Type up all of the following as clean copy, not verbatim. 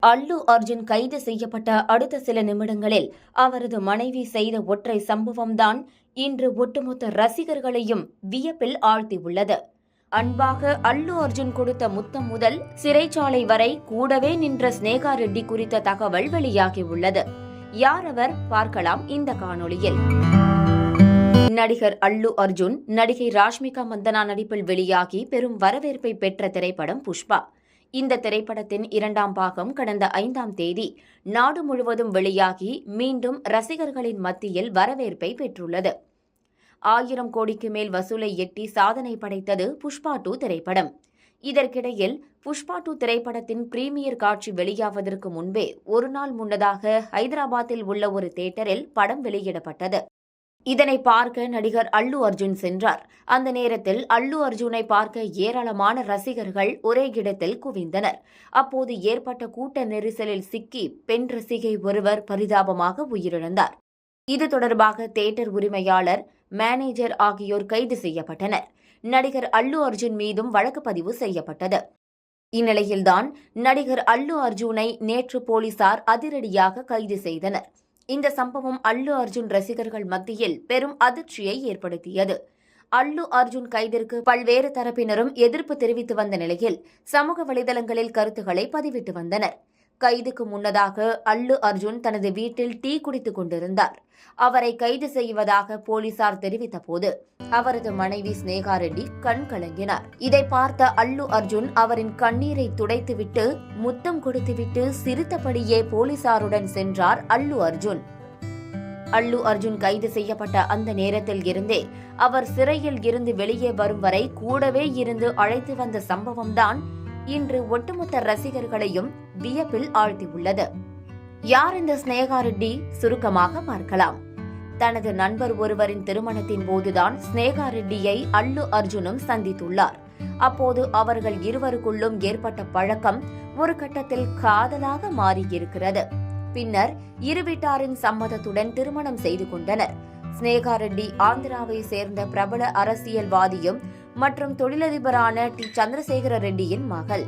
அல்லு அர்ஜுன் கைது செய்யப்பட்ட அடுத்த சில நிமிடங்களில் அவரது மனைவி செய்த ஒற்றை சம்பவம்தான் இன்று ஒட்டுமொத்த ரசிகர்களையும் வியப்பில் ஆழ்த்தியுள்ளது. அன்பாக அல்லு அர்ஜுன் கொடுத்த முத்தம் முதல் சிறைச்சாலை வரை கூடவே நின்ற ஸ்னேகா ரெட்டி குறித்த தகவல் வெளியாகியுள்ளது. யார் அவர்? பார்க்கலாம் இந்த காணொளியில். நடிகர் அல்லு அர்ஜுன் நடிகை ராஷ்மிகா மந்தனா நடிப்பில் வெளியாகி பெரும் வரவேற்பை பெற்ற திரைப்படம் புஷ்பா. இந்த திரைப்படத்தின் 2ஆம் பாகம் கடந்த 5ஆம் தேதி நாடு முழுவதும் வெளியாகி மீண்டும் ரசிகர்களின் மத்தியில் வரவேற்பை பெற்றுள்ளது. 1000 கோடிக்கு மேல் வசூலை எட்டி சாதனை படைத்தது புஷ்பா 2 திரைப்படம். இதற்கிடையில் புஷ்பா 2 திரைப்படத்தின் பிரீமியர் காட்சி வெளியாவதற்கு முன்பே ஒரு நாள் முன்னதாக ஹைதராபாத்தில் உள்ள ஒரு தியேட்டரில் படம் வெளியிடப்பட்டது. இதனை பார்க்க நடிகர் அல்லு அர்ஜுன் சென்றார். அந்த நேரத்தில் அல்லு அர்ஜுனை பார்க்க ஏராளமான ரசிகர்கள் ஒரே இடத்தில் குவிந்தனர். அப்போது ஏற்பட்ட கூட்ட நெரிசலில் சிக்கி பெண் ரசிகை ஒருவர் பரிதாபமாக உயிரிழந்தார். இது தொடர்பாக தியேட்டர் உரிமையாளர், மேனேஜர் ஆகியோர் கைது செய்யப்பட்டனர். நடிகர் அல்லு அர்ஜுன் மீதும் வழக்கு பதிவு செய்யப்பட்டது. இந்நிலையில்தான் நடிகர் அல்லு அர்ஜுனை நேற்று போலீசார் அதிரடியாக கைது செய்தனர். இந்த சம்பவம் அல்லு அர்ஜுன் ரசிகர்கள் மத்தியில் பெரும் அதிர்ச்சியை ஏற்படுத்தியது. அல்லு அர்ஜுன் கைதிற்கு பல்வேறு தரப்பினரும் எதிர்ப்பு தெரிவித்து வந்த நிலையில் சமூக வலைதளங்களில் கருத்துக்களை பதிவிட்டு வந்தனர். கைதுக்கு முன்னதாக அல்லு அர்ஜுன் தனது வீட்டில் டீ குடித்துக் கொண்டிருந்தார். அவரை கைது செய்வதாக போலீசார் தெரிவித்த போது அவரது மனைவி ஸ்னேகா ரெட்டி கண் கலங்கினார். இதை பார்த்த அல்லு அர்ஜுன் அவரின் கண்ணீரை துடைத்துவிட்டு முத்தம் கொடுத்துவிட்டு சிரித்தபடியே போலீசாருடன் சென்றார் அல்லு அர்ஜுன். அல்லு அர்ஜுன் கைது செய்யப்பட்ட அந்த நேரத்தில் இருந்தே அவர் சிறையில் இருந்து வெளியே வரும் வரை கூடவே இருந்து அழைத்து வந்த சம்பவம்தான் இன்று ஒட்டுமொத்த ரசிகர்களையும் வியப்பில் ஆழ்த்தியுள்ளது. யார் இந்த ஸ்னேகா ரெட்டி? சுருக்கமாக பார்க்கலாம். தனது நண்பர் ஒருவரின் திருமணத்தின் போதுதான் ஸ்னேகா ரெட்டியை அல்லு அர்ஜுனும் சந்தித்துள்ளார். அப்போது அவர்கள் இருவருக்குள்ளும் ஏற்பட்ட பழக்கம் ஒரு கட்டத்தில் காதலாக மாறியிருக்கிறது. பின்னர் இரு வீட்டாரின் சம்மதத்துடன் திருமணம் செய்து கொண்டனர். ஸ்னேகா ரெட்டி ஆந்திராவை சேர்ந்த பிரபல அரசியல்வாதியும் மற்றும் தொழிலதிபரான டி. சந்திரசேகர ரெட்டியின் மகள்.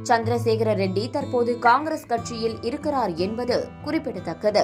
சந்திரசேகர ரெட்டி தற்போது காங்கிரஸ் கட்சியில் இருக்கிறார் என்பது குறிப்பிடத்தக்கது.